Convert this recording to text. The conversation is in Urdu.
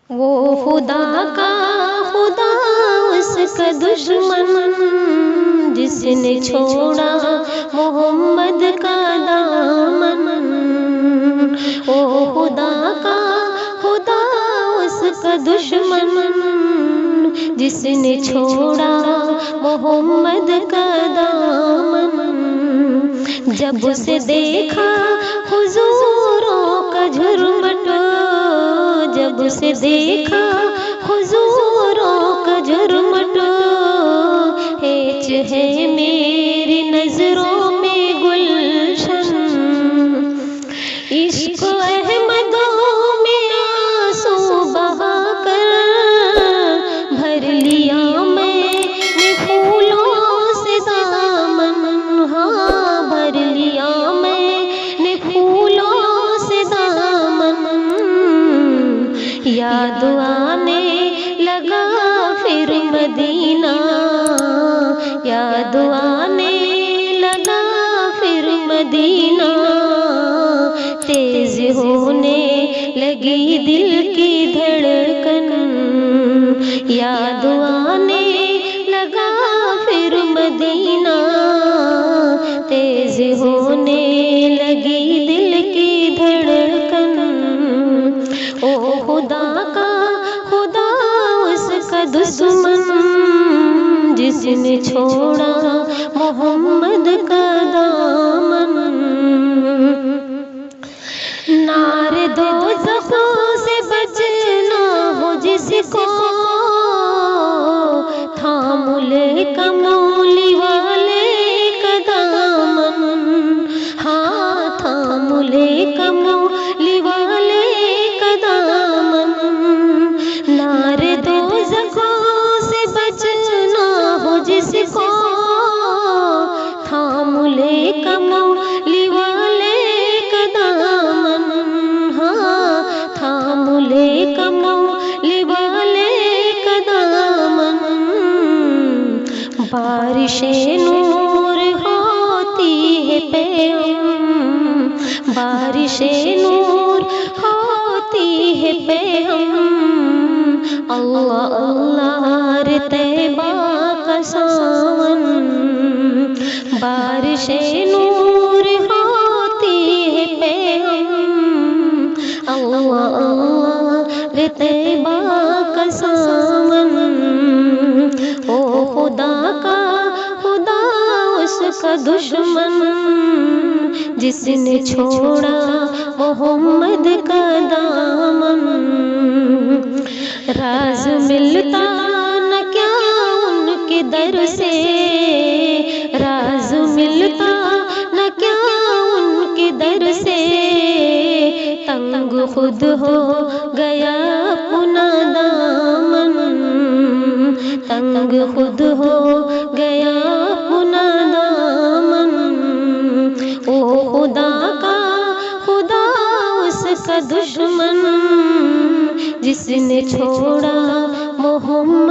وہ خدا کا خدا اس کا دشمن جس نے چھوڑا محمد کا دامن. وہ خدا کا خدا اس کا دشمن جس نے چھوڑا محمد کا دامن. جب اسے دیکھا حضوروں کا جھرمٹ، جب اسے دیکھا حضوروں کا جھرمٹ، ہیچ ہے میری نظروں میں گلشن. عشق احمدوں میں آنسو بہا کر بھر لیا میں نے پھولوں سے دامن. ہاں بھر لیا میں نے پھولوں سے دامن. یاد آنے لگا پھر مدینہ، یاد آنے لگا پھر مدینہ. تیز ہونے لگی دل کی دھڑکن، یاد آنے لگا پھر مدینہ. تیز ہونے لگی دل کی دھڑکن. او خدا کا خدا اس کا دشمن جس نے چھوڑا محمد کا دامن. نار دوزخوں سے بچنا ہو جس کو، تھام لے کمولی والے کا دامن. ہاں تھام لے کمولی والے کا دامن. نار دوزخوں سے بچنا ہو جس کو، تھام لے کمولی والے کا دامن. ہاں تھام لے کمولی والے کا دامن. بارش نور ہوتی ہے پیغام، بارش نور ہوتی ہے پیغام. اللہ اللہ رے طیبہ کا ساون. بارش نور ہوتی ہے پیغام. اللہ اللہ رے طیبہ کا ساون. او خدا کا خدا اس کا دشمن جس نے چھوڑا محمد کا دامن. راز ملتا نہ کیا ان کے در سے، راز ملتا نہ کیا ان کے در سے. تنگ خود ہو گیا اپنا دامن، تنگ خود ہو گیا اپنا دامن. او خدا کا خدا اس کا دشمن جس نے چھوڑا محمد